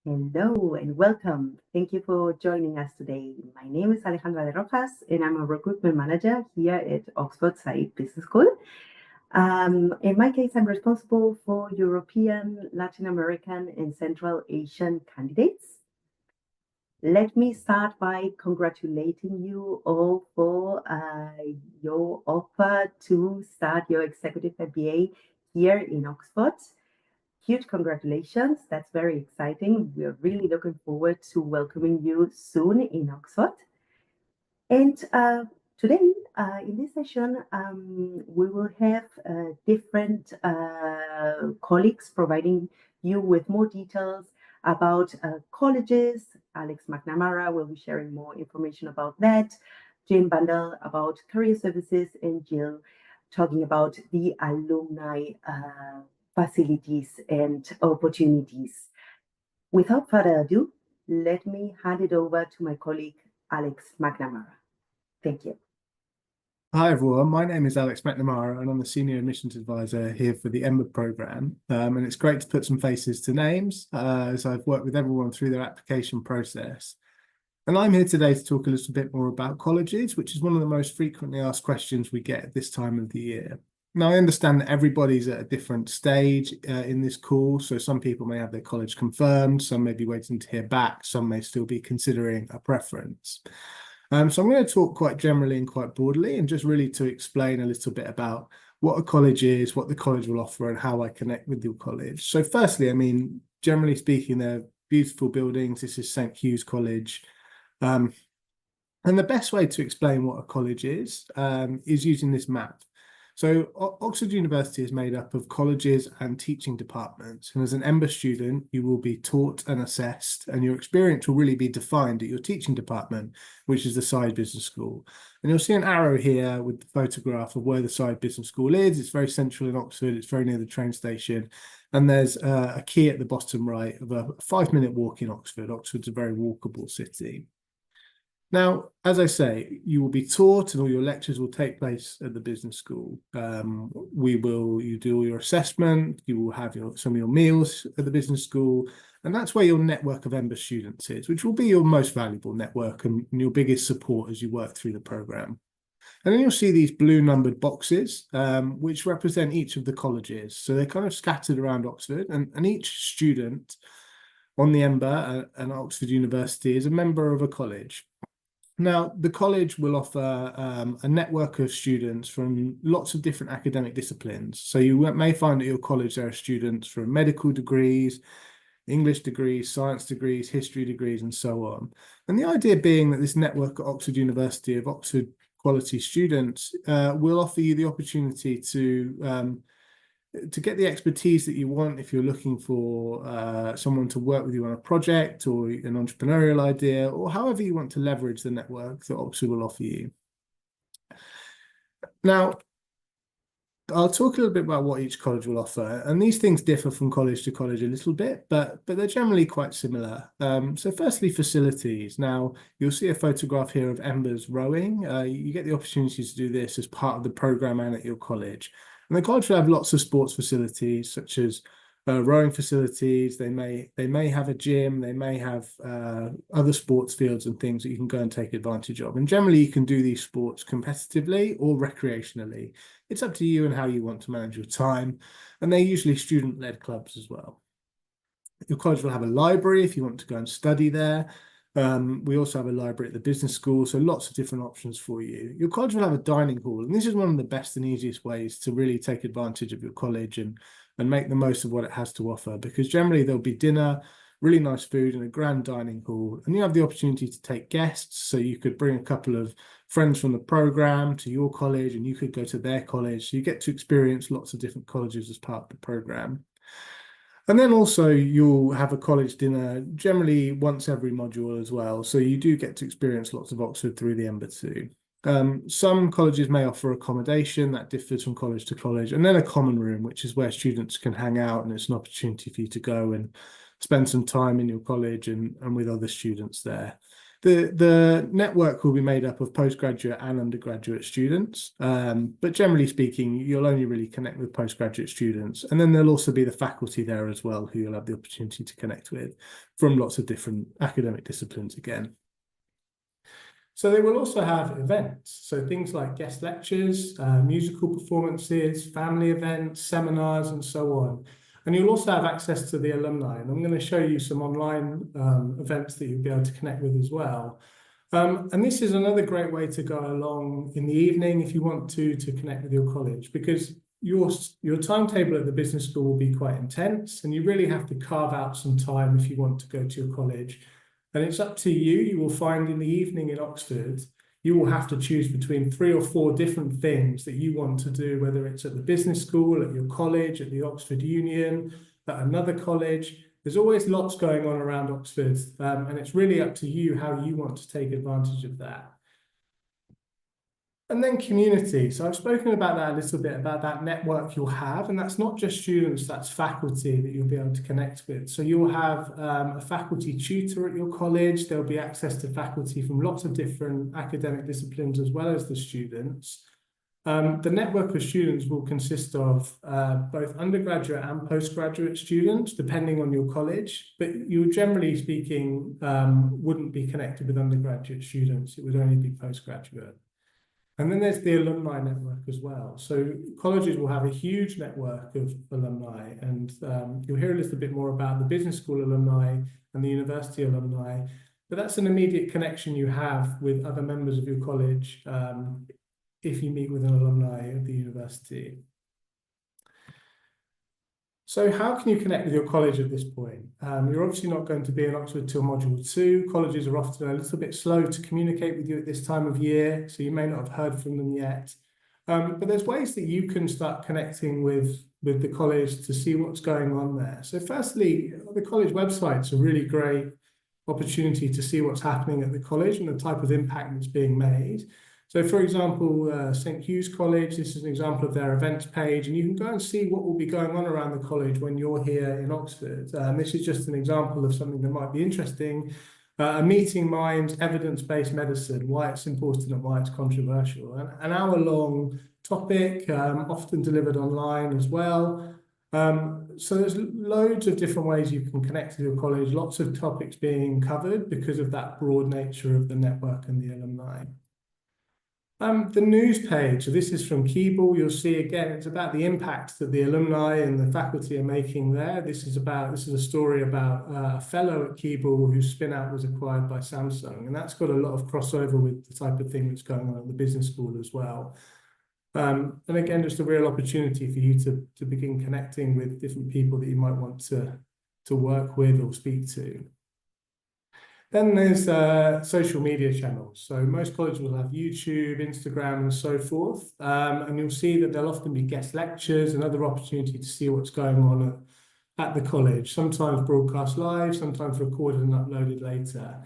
Hello and welcome. Thank you for joining us today. My name is Alejandra de Rojas and I'm a recruitment manager here at Oxford Said Business School. In my case, I'm responsible for European, Latin American, and Central Asian candidates. Let me start by congratulating you all for your offer to start your executive MBA here in Oxford. Huge congratulations. That's very exciting. We are really looking forward to welcoming you soon in Oxford. And today, in this session, we will have different colleagues providing you with more details about colleges. Alex McNamara will be sharing more information about that. Jane Bundle about career services, and Jill talking about the alumni facilities and opportunities. Without further ado, let me hand it over to my colleague, Alex McNamara. Thank you. Hi everyone, my name is Alex McNamara and I'm the Senior Admissions Advisor here for the EMBA programme. And it's great to put some faces to names as I've worked with everyone through their application process. And I'm here today to talk a little bit more about colleges, which is one of the most frequently asked questions we get at this time of the year. Now, I understand that everybody's at a different stage in this call, so some people may have their college confirmed, some may be waiting to hear back, some may still be considering a preference. So I'm going to talk quite generally and quite broadly, and just really to explain a little bit about what a college is, what the college will offer, and how I connect with your college. So firstly, I mean, generally speaking, they're beautiful buildings. This is St. Hugh's College. And the best way to explain what a college is using this map. So Oxford University is made up of colleges and teaching departments. And as an EMBA student, you will be taught and assessed, and your experience will really be defined at your teaching department, which is the Said Business School. And you'll see an arrow here with the photograph of where the Said Business School is. It's very central in Oxford. It's very near the train station. And there's a key at the bottom right of a 5-minute walk in Oxford. Oxford's a very walkable city. Now, as I say, you will be taught and all your lectures will take place at the business school. You do all your assessment, you will have some of your meals at the business school, and that's where your network of EMBA students is, which will be your most valuable network and your biggest support as you work through the programme. And then you'll see these blue numbered boxes, which represent each of the colleges. So they're kind of scattered around Oxford, and each student on the EMBA and Oxford University is a member of a college. Now, the college will offer a network of students from lots of different academic disciplines. So you may find at your college there are students from medical degrees, English degrees, science degrees, history degrees, and so on. And the idea being that this network at Oxford University of Oxford quality students will offer you the opportunity to get the expertise that you want if you're looking for someone to work with you on a project or an entrepreneurial idea, or however you want to leverage the network that Oxford will offer you. Now, I'll talk a little bit about what each college will offer, and these things differ from college to college a little bit, but they're generally quite similar. So firstly, facilities. Now, you'll see a photograph here of EMBA's rowing. You get the opportunity to do this as part of the programme and at your college. And the college will have lots of sports facilities, such as rowing facilities. They may have a gym. They may have other sports fields and things that you can go and take advantage of. And generally, you can do these sports competitively or recreationally. It's up to you and how you want to manage your time. And they're usually student-led clubs as well. Your college will have a library if you want to go and study there. We also have a library at the business school, so lots of different options for you. Your college will have a dining hall, and this is one of the best and easiest ways to really take advantage of your college and make the most of what it has to offer, because generally there'll be dinner, really nice food, and a grand dining hall, and you have the opportunity to take guests, so you could bring a couple of friends from the programme to your college, and you could go to their college, so you get to experience lots of different colleges as part of the programme. And then also you'll have a college dinner generally once every module as well. So you do get to experience lots of Oxford through the EMBA too. Some colleges may offer accommodation that differs from college to college, and then a common room, which is where students can hang out, and it's an opportunity for you to go and spend some time in your college and with other students there. The network will be made up of postgraduate and undergraduate students, but generally speaking, you'll only really connect with postgraduate students. And then there'll also be the faculty there as well, who you'll have the opportunity to connect with from lots of different academic disciplines again. So they will also have events, so things like guest lectures, musical performances, family events, seminars, and so on. And you'll also have access to the alumni. And I'm going to show you some online events that you'll be able to connect with as well. And this is another great way to go along in the evening if you want to connect with your college, because your timetable at the business school will be quite intense, and you really have to carve out some time if you want to go to your college. And it's up to you. You will find in the evening in Oxford, you will have to choose between 3 or 4 different things that you want to do, whether it's at the business school, at your college, at the Oxford Union, at another college. There's always lots going on around Oxford, and it's really up to you how you want to take advantage of that. And then community. So I've spoken about that a little bit, about that network you'll have, and that's not just students, that's faculty that you'll be able to connect with. So you'll have a faculty tutor at your college. There'll be access to faculty from lots of different academic disciplines as well as the students. The network of students will consist of both undergraduate and postgraduate students, depending on your college, but you, generally speaking, wouldn't be connected with undergraduate students. It would only be postgraduate. And then there's the alumni network as well. So colleges will have a huge network of alumni, and you'll hear a little bit more about the business school alumni and the university alumni, but that's an immediate connection you have with other members of your college if you meet with an alumni of the university. So how can you connect with your college at this point? You're obviously not going to be in Oxford till Module 2. Colleges are often a little bit slow to communicate with you at this time of year, so you may not have heard from them yet. But there's ways that you can start connecting with the college to see what's going on there. So firstly, the college website's a really great opportunity to see what's happening at the college and the type of impact that's being made. So for example, St. Hugh's College, this is an example of their events page, and you can go and see what will be going on around the college when you're here in Oxford. This is just an example of something that might be interesting. A meeting minds evidence-based medicine, why it's important and why it's controversial. An hour-long topic, often delivered online as well. So there's loads of different ways you can connect to your college, lots of topics being covered because of that broad nature of the network and the alumni. The news page, so this is from Keble. You'll see again, it's about the impact that the alumni and the faculty are making there. This is a story about a fellow at Keble whose spin-out was acquired by Samsung, and that's got a lot of crossover with the type of thing that's going on at the business school as well. And again, just a real opportunity for you to begin connecting with different people that you might want to work with or speak to. Then there's social media channels. So most colleges will have YouTube, Instagram, and so forth. And you'll see that there'll often be guest lectures and other opportunity to see what's going on at the college, sometimes broadcast live, sometimes recorded and uploaded later.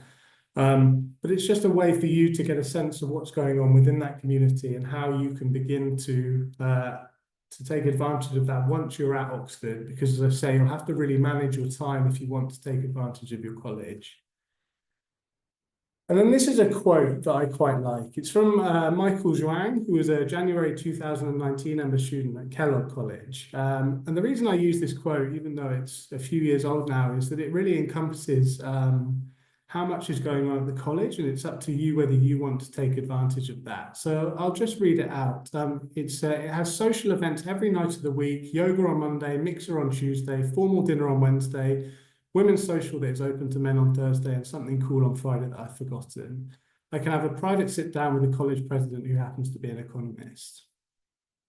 But it's just a way for you to get a sense of what's going on within that community and how you can begin to take advantage of that once you're at Oxford, because as I say, you'll have to really manage your time if you want to take advantage of your college. And then this is a quote that I quite like. It's from Michael Zhuang, who was a January 2019 EMBA student at Kellogg College. And the reason I use this quote, even though it's a few years old now, is that it really encompasses how much is going on at the college, and it's up to you whether you want to take advantage of that. So I'll just read it out. It has social events every night of the week, yoga on Monday, mixer on Tuesday, formal dinner on Wednesday, women's social that is open to men on Thursday, and something cool on Friday that I've forgotten. I can have a private sit down with the college president who happens to be an economist.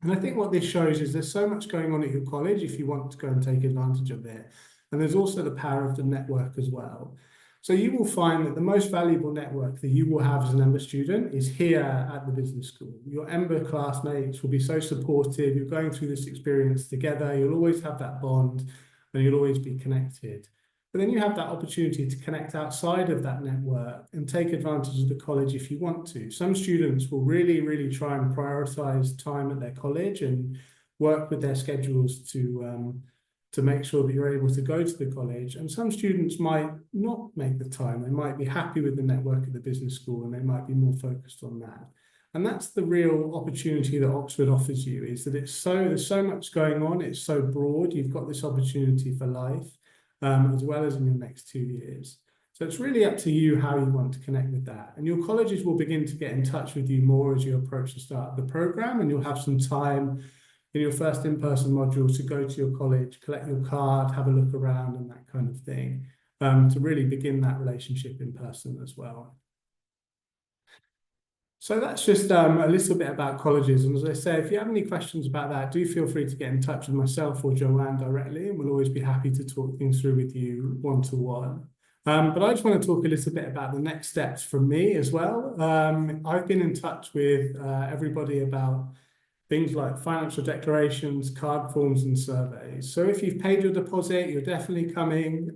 And I think what this shows is there's so much going on at your college if you want to go and take advantage of it. And there's also the power of the network as well. So you will find that the most valuable network that you will have as an EMBA student is here at the business school. Your EMBA classmates will be so supportive. You're going through this experience together. You'll always have that bond and you'll always be connected. But then you have that opportunity to connect outside of that network and take advantage of the college if you want to. Some students will really, really try and prioritize time at their college and work with their schedules to to make sure that you're able to go to the college. And some students might not make the time. They might be happy with the network at the business school and they might be more focused on that. And that's the real opportunity that Oxford offers you, is that there's so much going on. It's so broad. You've got this opportunity for life, as well as in your next 2 years. So it's really up to you how you want to connect with that. And your colleges will begin to get in touch with you more as you approach the start of the program, and you'll have some time in your first in-person module to go to your college, collect your card, have a look around and that kind of thing, to really begin that relationship in person as well. So that's just a little bit about colleges. And as I say, if you have any questions about that, do feel free to get in touch with myself or Joanne directly, and we'll always be happy to talk things through with you one-to-one. But I just want to talk a little bit about the next steps from me as well. I've been in touch with everybody about things like financial declarations, card forms, and surveys. So if you've paid your deposit, you're definitely coming.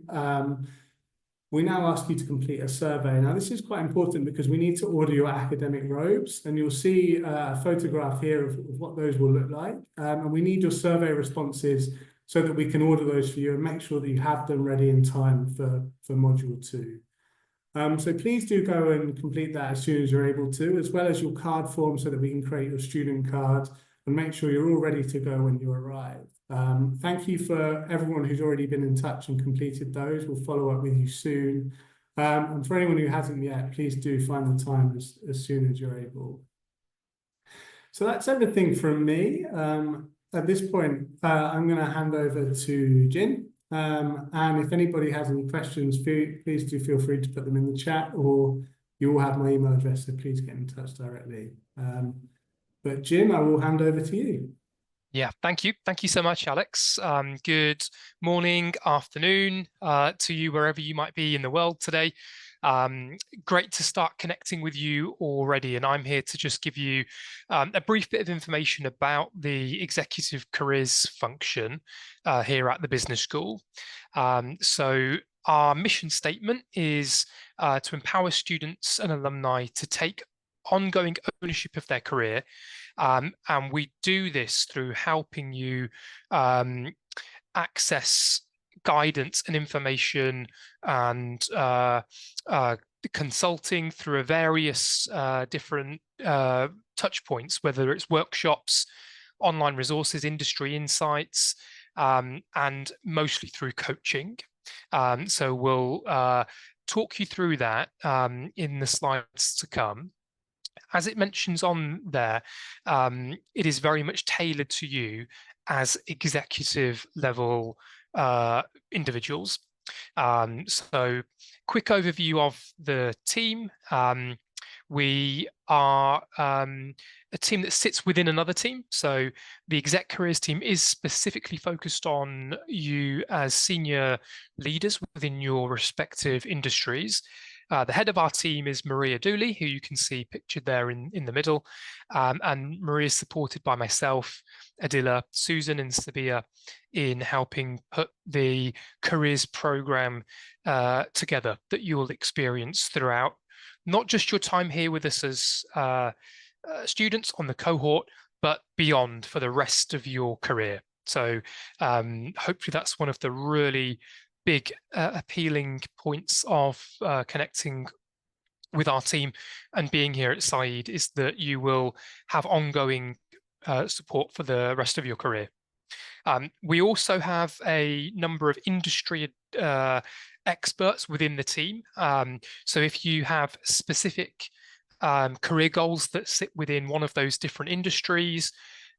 We now ask you to complete a survey. Now, this is quite important because we need to order your academic robes, and you'll see a photograph here of what those will look like. And we need your survey responses so that we can order those for you and make sure that you have them ready in time for module 2. So please do go and complete that as soon as you're able to, as well as your card form so that we can create your student card and make sure you're all ready to go when you arrive. Thank you for everyone who's already been in touch and completed those. We'll follow up with you soon. And for anyone who hasn't yet, please do find the time as soon as you're able. So that's everything from me. At this point, I'm going to hand over to Jin. And if anybody has any questions, please do feel free to put them in the chat, or you all have my email address, so please get in touch directly. But Jim, I will hand over to you. Yeah, thank you. Thank you so much, Alex. Good morning, afternoon to you, wherever you might be in the world today. Great to start connecting with you already. And I'm here to just give you a brief bit of information about the executive careers function here at the business school. So our mission statement is to empower students and alumni to take ongoing ownership of their career. And we do this through helping you access guidance and information and consulting through various different touch points, whether it's workshops, online resources, industry insights, and mostly through coaching. So we'll talk you through that in the slides to come. As it mentions on there, it is very much tailored to you as executive level individuals. So quick overview of the team. We are a team that sits within another team. So the exec careers team is specifically focused on you as senior leaders within your respective industries. The head of our team is Maria Dooley, who you can see pictured there in the middle. And Maria is supported by myself, Adila, Susan, and Sabia in helping put the careers program together that you will experience throughout, not just your time here with us as students on the cohort, but beyond for the rest of your career. So hopefully that's one of the really big appealing points of connecting with our team and being here at Said, is that you will have ongoing support for the rest of your career. We also have a number of industry experts within the team. So if you have specific career goals that sit within one of those different industries,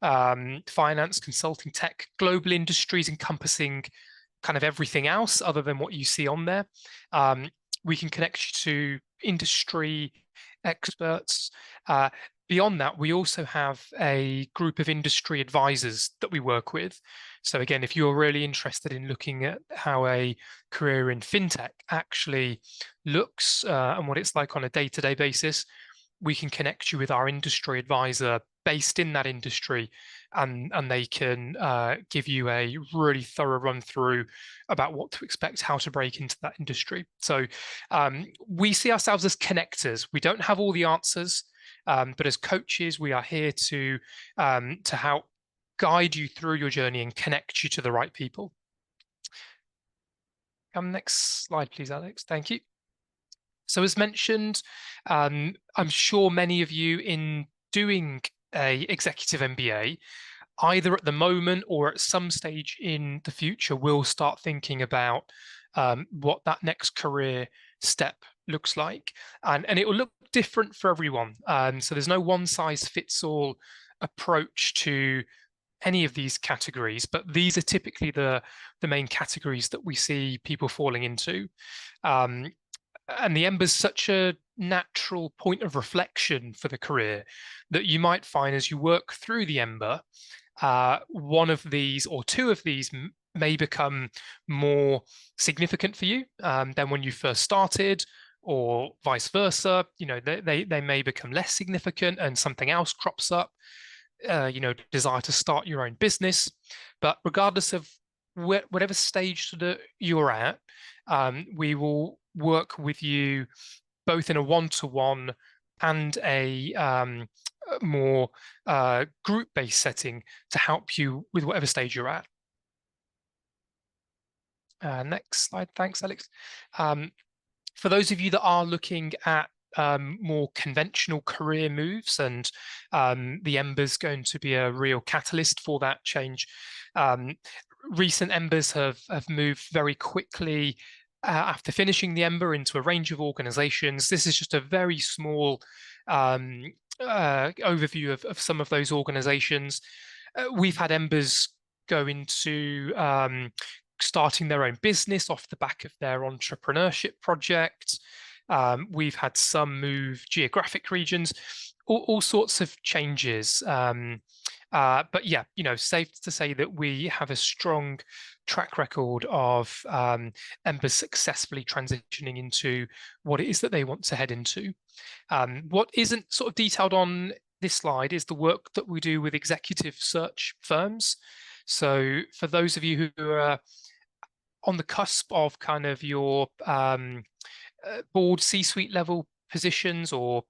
finance, consulting, tech, global industries encompassing kind of everything else other than what you see on there, we can connect you to industry experts. Beyond that, we also have a group of industry advisors that we work with. So again, if you're really interested in looking at how a career in fintech actually looks and what it's like on a day-to-day basis, we can connect you with our industry advisor based in that industry, and they can give you a really thorough run through about what to expect, how to break into that industry. So we see ourselves as connectors. We don't have all the answers, but as coaches, we are here to help guide you through your journey and connect you to the right people. Next slide, please, Alex. Thank you. So as mentioned, I'm sure many of you in doing a executive MBA, either at the moment or at some stage in the future, will start thinking about what that next career step looks like. And it will look different for everyone. So there's no one size fits all approach to any of these categories, but these are typically the main categories that we see people falling into. And the EMBA is such a natural point of reflection for the career that you might find as you work through the EMBA, one of these or two of these may become more significant for you than when you first started, or vice versa. You know, they may become less significant and something else crops up. You know, desire to start your own business. But regardless of whatever stage that you're at, we will work with you both in a one-to-one and a more group-based setting to help you with whatever stage you're at. Next slide. Thanks, Alex. For those of you that are looking at more conventional career moves, and the EMBA is going to be a real catalyst for that change. Recent EMBAs have moved very quickly after finishing the EMBA into a range of organizations. This is just a very small overview of some of those organizations. We've had EMBAs go into starting their own business off the back of their entrepreneurship project. We've had some move geographic regions, all sorts of changes. But yeah, you know, safe to say that we have a strong track record of EMBAs successfully transitioning into what it is that they want to head into. What isn't sort of detailed on this slide is the work that we do with executive search firms. So for those of you who are on the cusp of kind of your board C-suite level positions, or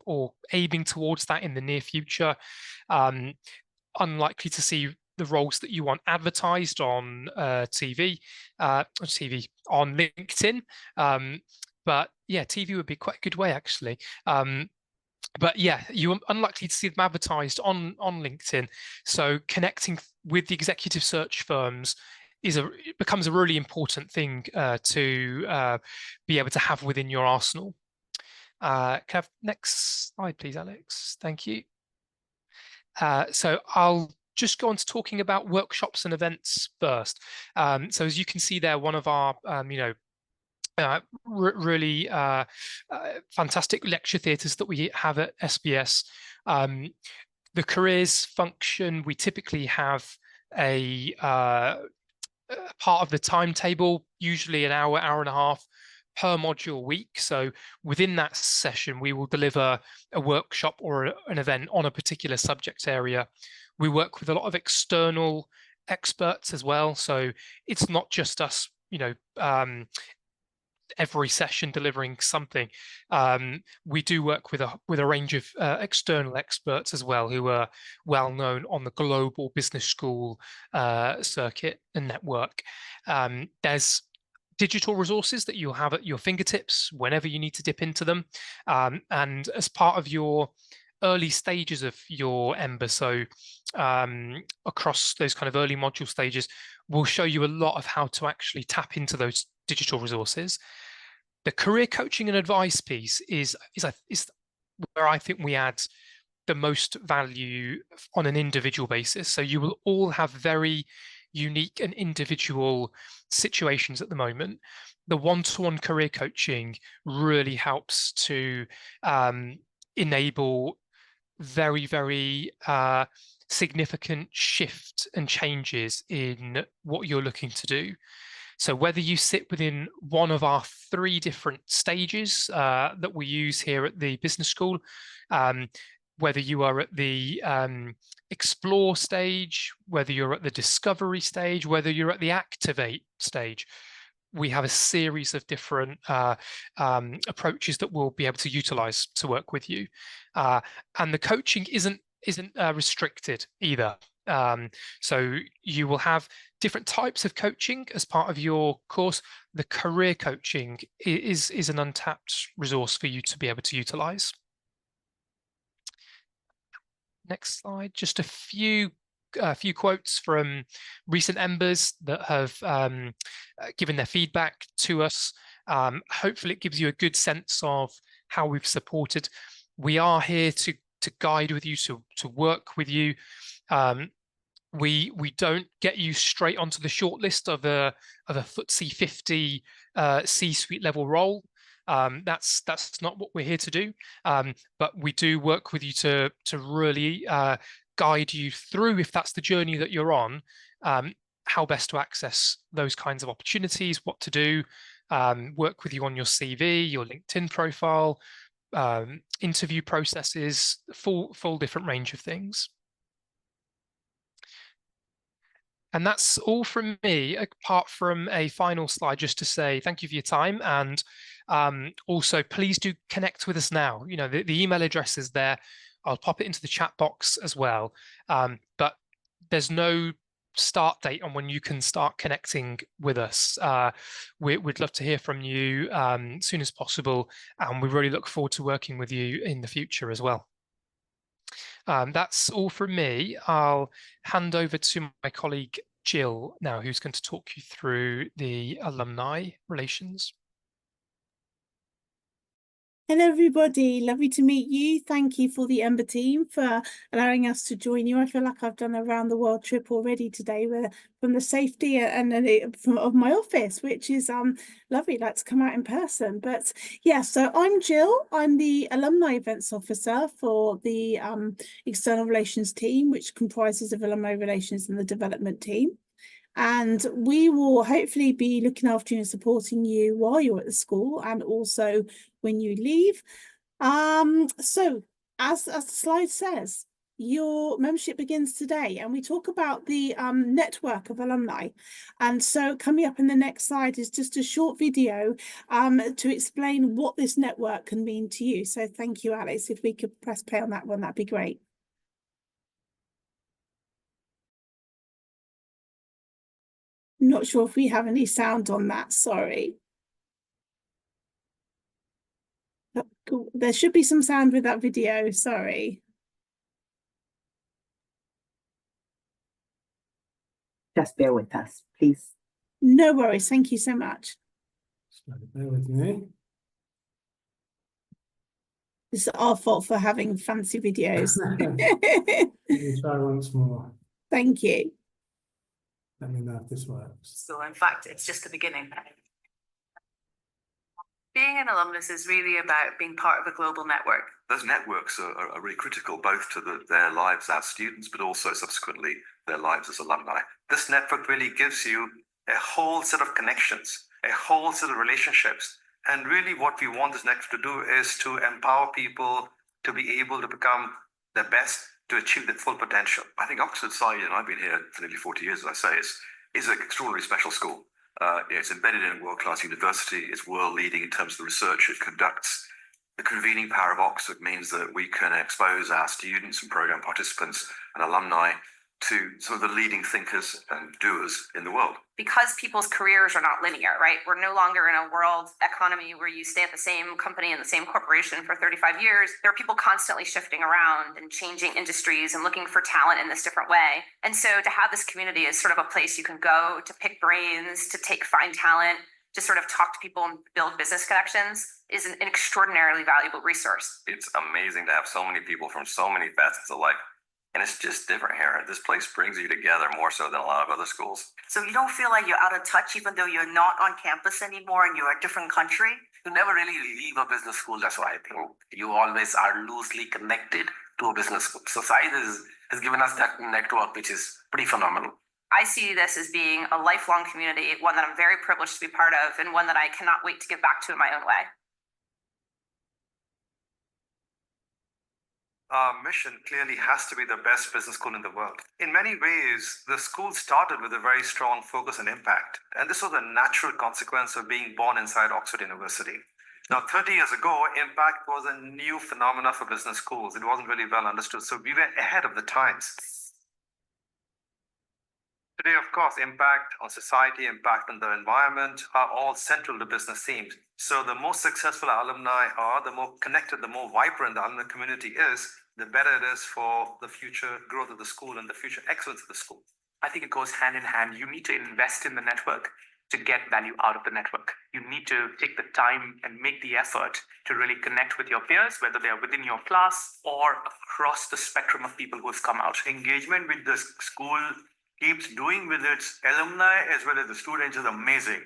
aiming towards that in the near future, unlikely to see the roles that you want advertised on TV on LinkedIn. But yeah, TV would be quite a good way actually. But yeah, you're unlikely to see them advertised on LinkedIn. So connecting with the executive search firms becomes a really important thing to be able to have within your arsenal. Can I have next slide, please, Alex? Thank you. So I'll just go on to talking about workshops and events first. So as you can see there, one of our really fantastic lecture theatres that we have at SBS. The careers function, we typically have a part of the timetable, usually an hour and a half per module week. So within that session, we will deliver a workshop or an event on a particular subject area. We work with a lot of external experts as well. So it's not just us, you know, every session delivering something. We do work with a range of external experts as well, who are well known on the global business school circuit and network. There's digital resources that you'll have at your fingertips whenever you need to dip into them. And as part of your early stages of your EMBA, so across those kind of early module stages, we'll show you a lot of how to actually tap into those digital resources. The career coaching and advice piece is where I think we add the most value on an individual basis. So you will all have very unique and individual situations at the moment. The one-to-one career coaching really helps to enable very, very significant shift and changes in what you're looking to do. So whether you sit within one of our 3 different stages that we use here at the business school, whether you are at the explore stage, whether you're at the discovery stage, whether you're at the activate stage, we have a series of different approaches that we'll be able to utilize to work with you. And the coaching isn't restricted either. So you will have different types of coaching as part of your course. The career coaching is an untapped resource for you to be able to utilize. Next slide, just a few quotes from recent EMBAs that have given their feedback to us. Hopefully it gives you a good sense of how we've supported. We are here to guide with you, to work with you. We don't get you straight onto the shortlist of a FTSE 50 C-suite level role. That's not what we're here to do. But we do work with you to really guide you through, if that's the journey that you're on, how best to access those kinds of opportunities, what to do, work with you on your CV, your LinkedIn profile, interview processes, full different range of things. And that's all from me, apart from a final slide just to say thank you for your time. And also, please do connect with us now. You know, the email address is there. I'll pop it into the chat box as well. But there's no start date on when you can start connecting with us. We'd love to hear from you as soon as possible. And we really look forward to working with you in the future as well. That's all from me. I'll hand over to my colleague Jill now, who's going to talk you through the alumni relations. Hello, everybody. Lovely to meet you. Thank you for the EMBA team for allowing us to join you. I feel like I've done a round the world trip already today from the safety of my office, which is lovely. Like to come out in person. But yeah, so I'm Jill. I'm the alumni events officer for the external relations team, which comprises of alumni relations and the development team. And we will hopefully be looking after you and supporting you while you're at the school and also when you leave. So as the slide says, your membership begins today, and we talk about the network of alumni. And so coming up in the next slide is just a short video to explain what this network can mean to you. So thank you, Alex. If we could press play on that one, that'd be great. Not sure if we have any sound on that, sorry. Cool. There should be some sound with that video, sorry. Just bear with us, please. No worries, thank you so much. Bear with me. It's our fault for having fancy videos. Let me try once more. Thank you. Let me know if this works. So in fact, it's just the beginning. Being an alumnus is really about being part of a global network. Those networks are really critical, both to their lives as students, but also subsequently their lives as alumni. This network really gives you a whole set of connections, a whole set of relationships. And really what we want this network to do is to empower people to be able to become their best, to achieve their full potential. I think Oxford Side, and I've been here for nearly 40 years, as I say, is an extraordinarily special school. It's embedded in a world-class university. It's world-leading in terms of the research it conducts. The convening power of Oxford means that we can expose our students and program participants and alumni to some of the leading thinkers and doers in the world. Because people's careers are not linear, right? We're no longer in a world economy where you stay at the same company and the same corporation for 35 years. There are people constantly shifting around and changing industries and looking for talent in this different way. And so to have this community is sort of a place you can go to pick brains, to find talent, to sort of talk to people and build business connections is an extraordinarily valuable resource. It's amazing to have so many people from so many facets of life. And it's just different here. This place brings you together more so than a lot of other schools. So you don't feel like you're out of touch, even though you're not on campus anymore and you're a different country? You never really leave a business school, that's what I think. You always are loosely connected to a business school. So SAID has given us that network, which is pretty phenomenal. I see this as being a lifelong community, one that I'm very privileged to be part of, and one that I cannot wait to give back to in my own way. Our mission clearly has to be the best business school in the world. In many ways, the school started with a very strong focus on impact. And this was a natural consequence of being born inside Oxford University. Now, 30 years ago, impact was a new phenomenon for business schools. It wasn't really well understood. So we were ahead of the times. Today, of course, impact on society, impact on the environment are all central to business themes. So the more successful our alumni are, the more connected, the more vibrant the alumni community is, the better it is for the future growth of the school and the future excellence of the school. I think it goes hand in hand. You need to invest in the network to get value out of the network. You need to take the time and make the effort to really connect with your peers, whether they are within your class or across the spectrum of people who have come out. Engagement with the school keeps doing with its alumni as well as the students is amazing.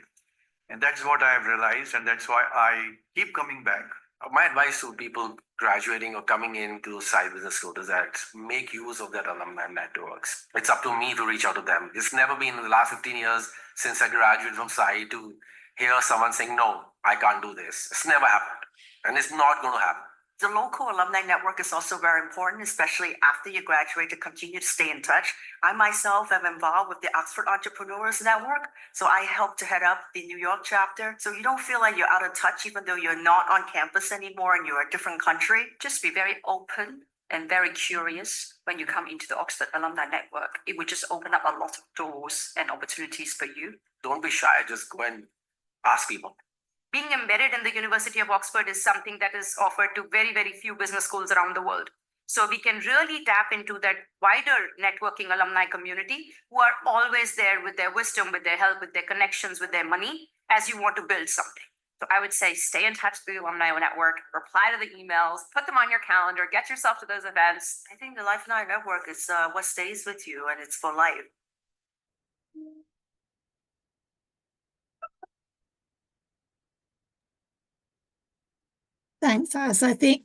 And that's what I have realized, and that's why I keep coming back. My advice to people graduating or coming into Sai Business School is that make use of that alumni networks. It's up to me to reach out to them. It's never been in the last 15 years since I graduated from Sai to hear someone saying, no, I can't do this. It's never happened. And it's not going to happen. The local alumni network is also very important, especially after you graduate, to continue to stay in touch. I myself am involved with the Oxford Entrepreneurs Network, so I help to head up the New York chapter. So you don't feel like you're out of touch, even though you're not on campus anymore and you're a different country. Just be very open and very curious when you come into the Oxford Alumni Network. It will just open up a lot of doors and opportunities for you. Don't be shy. Just go and ask people. Being embedded in the University of Oxford is something that is offered to very, very few business schools around the world. So we can really tap into that wider networking alumni community who are always there with their wisdom, with their help, with their connections, with their money, as you want to build something. So I would say stay in touch with the alumni network, reply to the emails, put them on your calendar, get yourself to those events. I think the Lifeline Network is what stays with you, and it's for life. Thanks, Alice. I think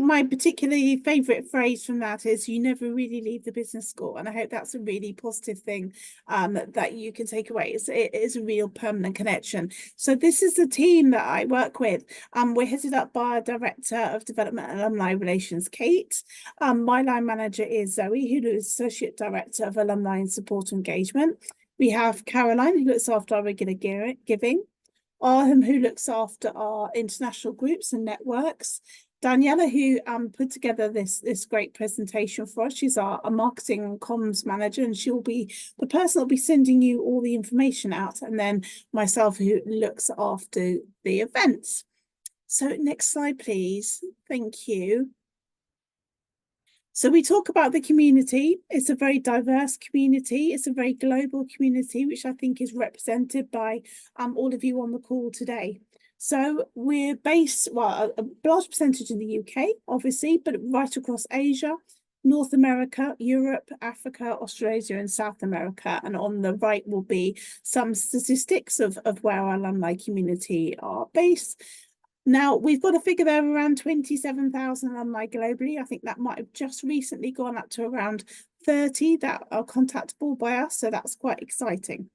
my particularly favourite phrase from that is "you never really leave the business school," and I hope that's a really positive thing that you can take away. It is a real permanent connection. So this is the team that I work with. We're headed up by our Director of Development and Alumni Relations, Kate. My line manager is Zoe, who is Associate Director of Alumni and Support Engagement. We have Caroline, who looks after our regular giving. Arham, who looks after our international groups and networks. Daniela, who put together this great presentation for us. She's our marketing and comms manager, and she'll be the person that'll be sending you all the information out. And then myself, who looks after the events. So next slide, please. Thank you. So we talk about the community. It's a very diverse community. It's a very global community, which I think is represented by all of you on the call today. So we're based, well, a large percentage in the UK, obviously, but right across Asia, North America, Europe, Africa, Australasia, and South America. And on the right will be some statistics of where our alumni community are based. Now, we've got a figure there around 27,000 alumni globally. I think that might have just recently gone up to around 30 that are contactable by us, so that's quite exciting.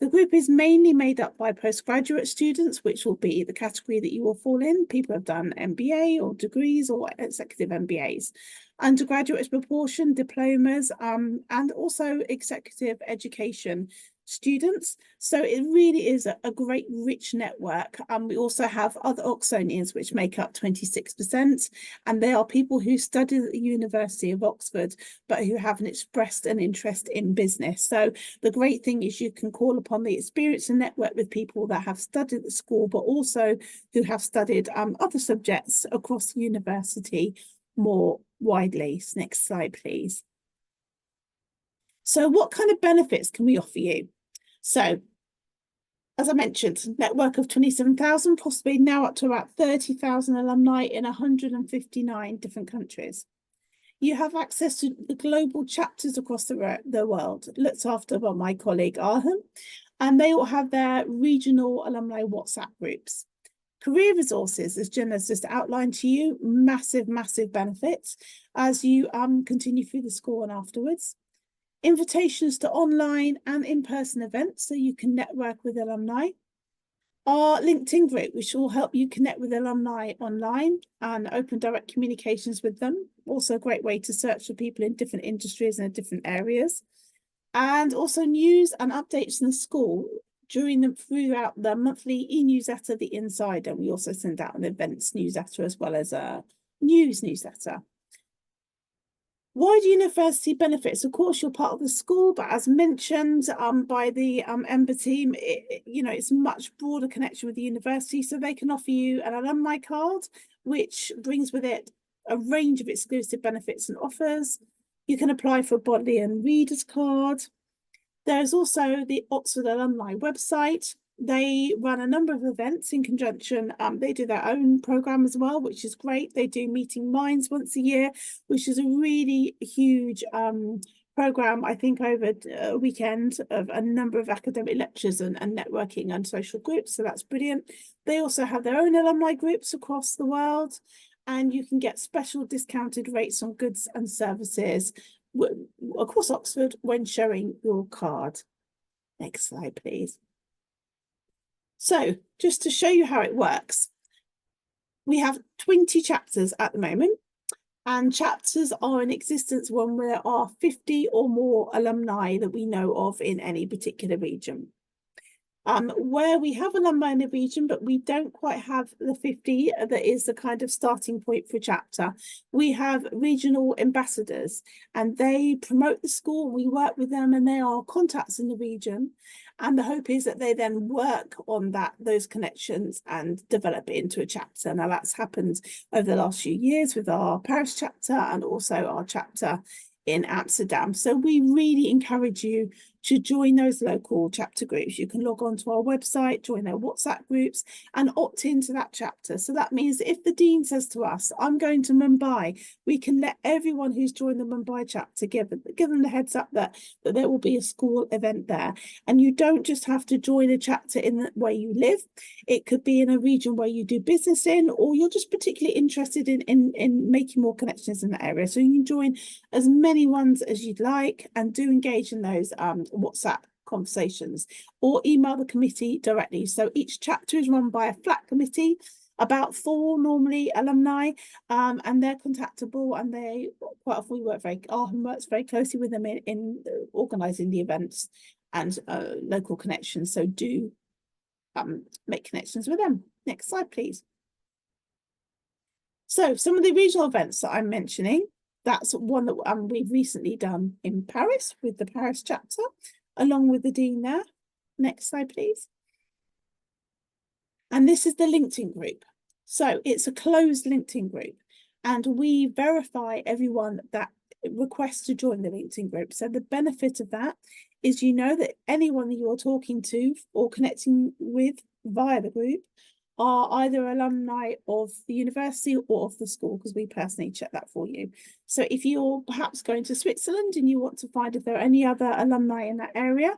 The group is mainly made up by postgraduate students, which will be the category that you will fall in. People have done MBA or degrees or executive MBAs. Undergraduate proportion, diplomas, and also executive education students. So it really is a great rich network. We also have other Oxonians, which make up 26%, and they are people who studied at the University of Oxford but who haven't expressed an interest in business. So the great thing is you can call upon the experience and network with people that have studied at the school but also who have studied other subjects across the university more widely. Next slide, please. So what kind of benefits can we offer you? So, as I mentioned, network of 27,000, possibly now up to about 30,000 alumni in 159 different countries. You have access to the global chapters across the world, looked after by my colleague Arham, and they all have their regional alumni WhatsApp groups. Career resources, as Jen has just outlined to you, massive, massive benefits as you continue through the school and afterwards. Invitations to online and in-person events so you can network with alumni. Our LinkedIn group, which will help you connect with alumni online and open direct communications with them. Also a great way to search for people in different industries and different areas. And also news and updates in the school throughout the monthly e-newsletter, The Insider. We also send out an events newsletter as well as a news newsletter. Wider university benefits. Of course, you're part of the school, but as mentioned by the EMBA team, it's a much broader connection with the university. So they can offer you an alumni card, which brings with it a range of exclusive benefits and offers. You can apply for a Bodleian Reader's Card. There's also the Oxford Alumni website. They run a number of events in conjunction. They do their own program as well, which is great. They do Meeting Minds once a year, which is a really huge program, I think, over a weekend of a number of academic lectures and networking and social groups. So that's brilliant. They also have their own alumni groups across the world, and you can get special discounted rates on goods and services across Oxford when showing your card. Next slide, please. So just to show you how it works, we have 20 chapters at the moment, and chapters are in existence when there are 50 or more alumni that we know of in any particular region. Where we have alumni in the region, but we don't quite have the 50, that is the kind of starting point for a chapter. We have regional ambassadors, and they promote the school. We work with them, and they are contacts in the region. And the hope is that they then work on those connections and develop it into a chapter. Now, that's happened over the last few years with our Paris chapter and also our chapter in Amsterdam. So we really encourage you to join those local chapter groups. You can log on to our website, join their WhatsApp groups, and opt into that chapter. So that means if the dean says to us, I'm going to Mumbai, we can let everyone who's joined the Mumbai chapter give them the heads up that there will be a school event there. And you don't just have to join a chapter in where you live. It could be in a region where you do business in, or you're just particularly interested in making more connections in that area. So you can join as many ones as you'd like, and do engage in those WhatsApp conversations, or email the committee directly. So each chapter is run by a flat committee, about 4 normally alumni, and they're contactable, and they quite often works very closely with them in organising the events and local connections. So do make connections with them. Next slide, please. So some of the regional events that I'm mentioning, that's one that we've recently done in Paris with the Paris chapter, along with the dean there. Next slide, please. And this is the LinkedIn group. So it's a closed LinkedIn group, and we verify everyone that requests to join the LinkedIn group. So the benefit of that is you know that anyone that you're talking to or connecting with via the group are either alumni of the university or of the school, because we personally check that for you. So if you're perhaps going to Switzerland and you want to find if there are any other alumni in that area,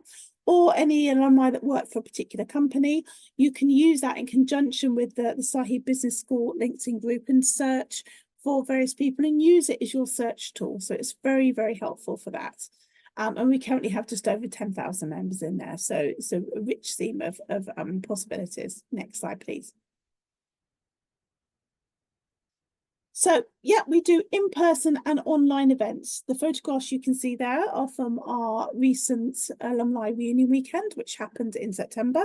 or any alumni that work for a particular company, you can use that in conjunction with the Sahib Business School LinkedIn group and search for various people and use it as your search tool. So it's very, very helpful for that. And we currently have just over 10,000 members in there. So it's a rich theme of possibilities. Next slide, please. So yeah, we do in-person and online events. The photographs you can see there are from our recent alumni reunion weekend, which happened in September.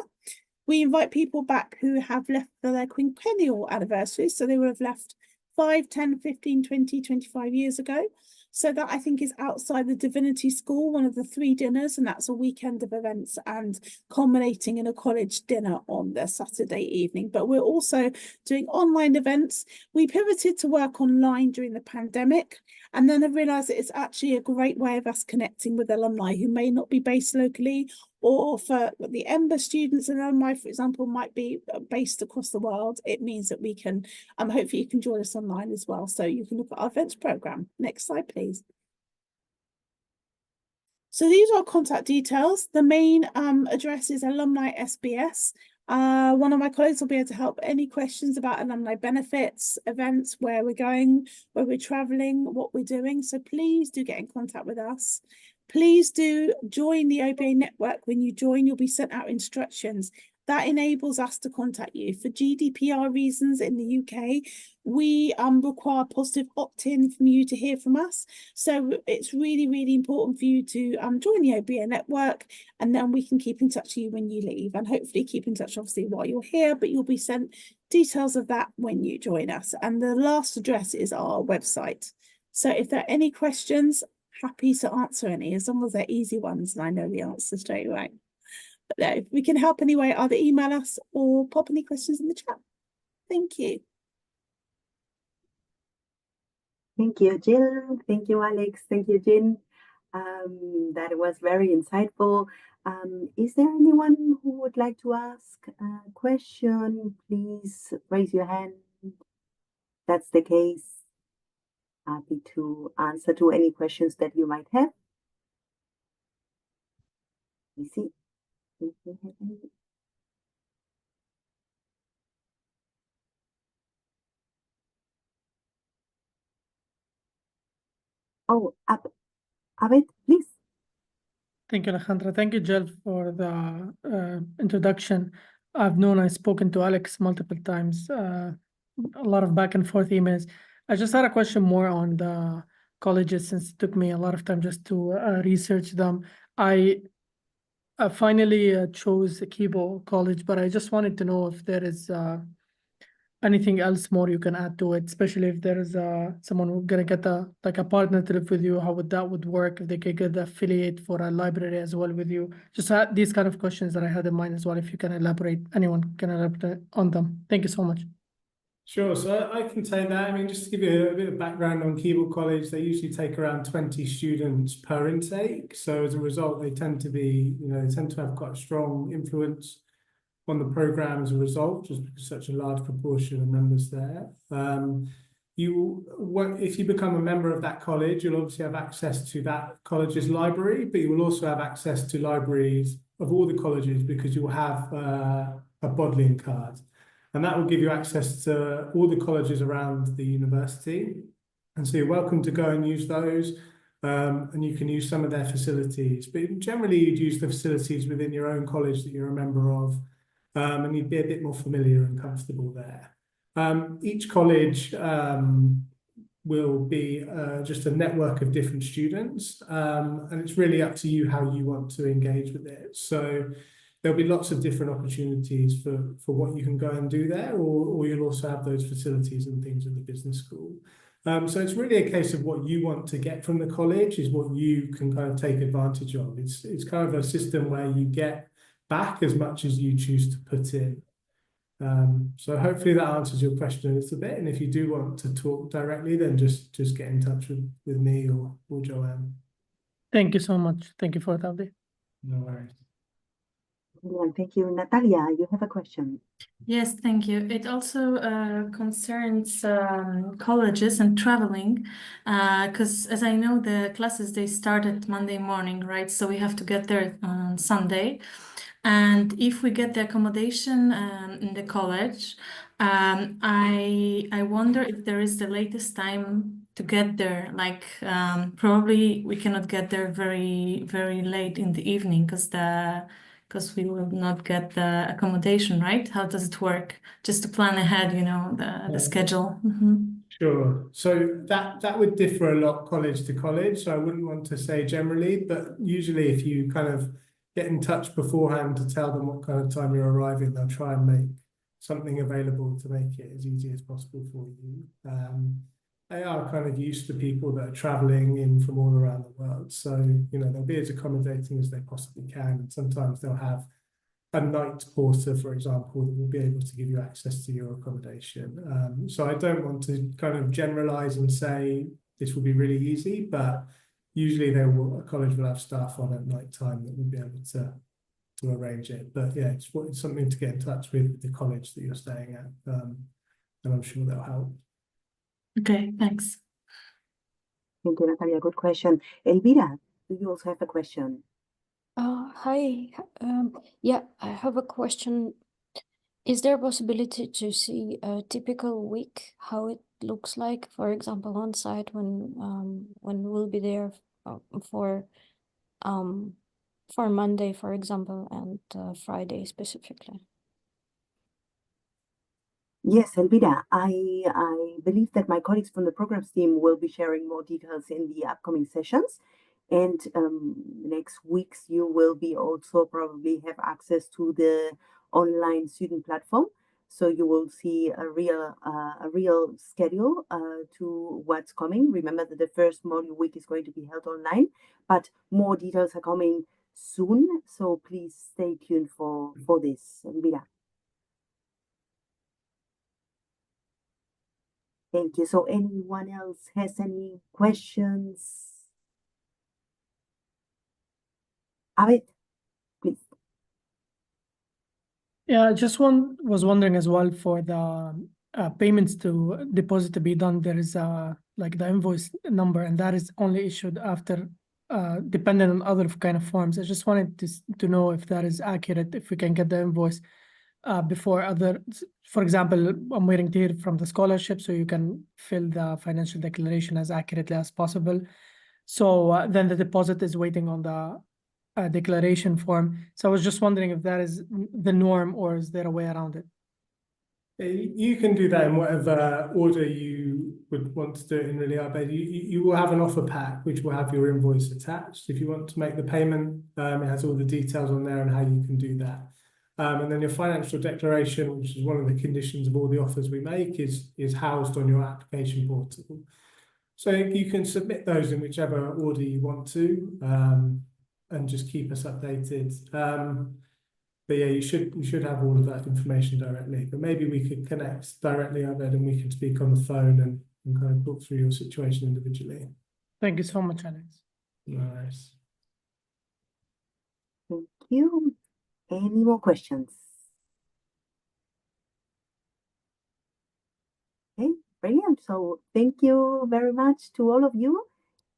We invite people back who have left for their quinquennial anniversaries. So they would have left 5, 10, 15, 20, 25 years ago. So that, I think, is outside the Divinity School, one of the 3 dinners, and that's a weekend of events and culminating in a college dinner on the Saturday evening. But we're also doing online events. We pivoted to work online during the pandemic, and then I realised that it's actually a great way of us connecting with alumni who may not be based locally, or for the EMBA students and alumni, for example, might be based across the world. It means that we can, hopefully you can join us online as well. So you can look at our events programme. Next slide, please. So these are our contact details. The main address is Alumni SBS. One of my colleagues will be able to help any questions about alumni benefits, events, where we're going, where we're travelling, what we're doing. So please do get in contact with us. Please do join the OBA network. When you join, you'll be sent out instructions. That enables us to contact you. For GDPR reasons in the UK, we require positive opt-in from you to hear from us. So it's really, really important for you to join the OBA network, and then we can keep in touch with you when you leave, and hopefully keep in touch, obviously, while you're here, but you'll be sent details of that when you join us. And the last address is our website. So if there are any questions, happy to answer any, as long as they're easy ones and I know the answer straight away. But no, if we can help anyway, either email us or pop any questions in the chat. Thank you. Thank you, Jill. Thank you, Alex. Thank you, Jin. That was very insightful. Is there anyone who would like to ask a question? Please raise your hand. That's the case. Happy to answer to any questions that you might have. Let me see if we have any. Oh, Abed, please. Thank you, Alejandra. Thank you, Jill, for the introduction. I've spoken to Alex multiple times, a lot of back and forth emails. I just had a question more on the colleges, since it took me a lot of time just to research them. I finally chose Kibo College, but I just wanted to know if there is anything else more you can add to it, especially if there is someone who's gonna get a partner to live with you, how would that work, if they could get the affiliate for a library as well with you. Just these kind of questions that I had in mind as well, if you can elaborate, anyone can elaborate on them. Thank you so much. Sure, so I can take that. I mean, just to give you a bit of background on Keble College, they usually take around 20 students per intake. So as a result, they tend to be, they tend to have quite a strong influence on the program as a result, just because such a large proportion of members there. If you become a member of that college, you'll obviously have access to that college's library, but you will also have access to libraries of all the colleges because you'll have a Bodleian card. And that will give you access to all the colleges around the university. And so you're welcome to go and use those. And you can use some of their facilities. But generally, you'd use the facilities within your own college that you're a member of. And you'd be a bit more familiar and comfortable there. Each college will be just a network of different students. And it's really up to you how you want to engage with it. So there'll be lots of different opportunities for what you can go and do there, or you'll also have those facilities and things in the business school. So it's really a case of what you want to get from the college is what you can kind of take advantage of. It's kind of a system where you get back as much as you choose to put in. So hopefully that answers your question a little bit. And if you do want to talk directly, then just get in touch with me or Joanne. Thank you so much. Thank you for that update. No worries. Thank you. Natalia, you have a question. Yes, thank you. It also concerns colleges and traveling, because as I know, the classes, they start at Monday morning, right? So we have to get there on Sunday. And if we get the accommodation in the college, I wonder if there is the latest time to get there. Like probably we cannot get there very, very late in the evening because we will not get the accommodation, right? How does it work? Just to plan ahead, the schedule. Sure. So that would differ a lot college to college. So I wouldn't want to say generally, but usually if you kind of get in touch beforehand to tell them what kind of time you're arriving, they'll try and make something available to make it as easy as possible for you. They are kind of used to people that are traveling in from all around the world. So, they'll be as accommodating as they possibly can. And sometimes they'll have a night porter, for example, that will be able to give you access to your accommodation. So I don't want to kind of generalize and say this will be really easy, but usually a college will have staff on at night time that will be able to arrange it. But yeah, it's something to get in touch with the college that you're staying at. And I'm sure that'll help. Okay, thanks. Thank you, Natalia. Good question. Elvira, do you also have a question? Hi. Yeah, I have a question. Is there a possibility to see a typical week, how it looks like, for example, on site when we'll be there for Monday, for example, and Friday specifically? Yes, Elvira, I believe that my colleagues from the programs team will be sharing more details in the upcoming sessions. And next weeks, you will be also probably have access to the online student platform So you will see a real schedule to what's coming. Remember that the first module week is going to be held online, but more details are coming soon. So please stay tuned for this. Elvira. Thank you. So anyone else has any questions? Abed, please. Yeah, just was wondering as well for the payments to deposit to be done. There is like the invoice number, and that is only issued after, dependent on other kind of forms. I just wanted to know if that is accurate, if we can get the invoice before other. For example, I'm waiting to hear from the scholarship, so you can fill the financial declaration as accurately as possible. So then the deposit is waiting on the declaration form. So I was just wondering if that is the norm, or is there a way around it? You can do that in whatever order you would want to do it in, really, Abed. You will have an offer pack which will have your invoice attached. If you want to make the payment, it has all the details on there and how you can do that. And then your financial declaration, which is one of the conditions of all the offers we make, is housed on your application portal. So you can submit those in whichever order you want to, and just keep us updated. But yeah, you should have all of that information directly. But maybe we could connect directly, Abed, and we can speak on the phone and kind of talk through your situation individually. Thank you so much, Alex. Nice. Thank you. Any more questions? Okay, brilliant. So thank you very much to all of you.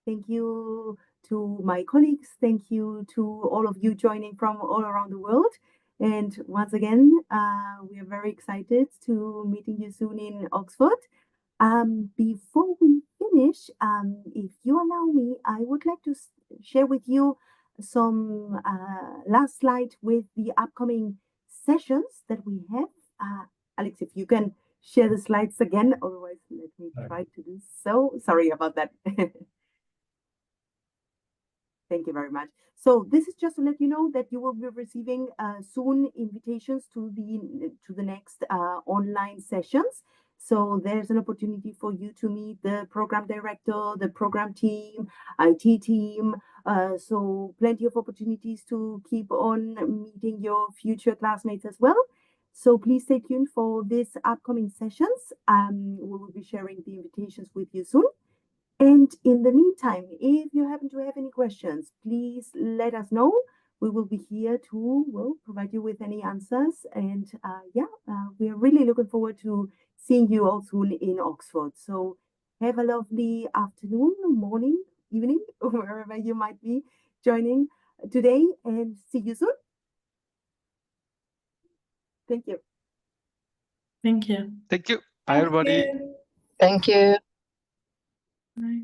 Thank you to my colleagues. Thank you to all of you joining from all around the world. And once again, we are very excited to meeting you soon in Oxford. Before we finish, if you allow me, I would like to share with you some last slide with the upcoming sessions that we have. Alex, if you can share the slides again, otherwise let me try to do so. Sorry about that. Thank you very much. So this is just to let you know that you will be receiving soon invitations to the next online sessions. So there's an opportunity for you to meet the program director, the program team, IT team. So plenty of opportunities to keep on meeting your future classmates as well. So please stay tuned for these upcoming sessions. We will be sharing the invitations with you soon. And in the meantime, if you happen to have any questions, please let us know. We will be here to provide you with any answers. And we are really looking forward to seeing you all soon in Oxford. So have a lovely afternoon, morning, evening, wherever you might be joining today, and see you soon. Thank you. Thank you. Thank you. Bye, everybody. Thank you. Bye.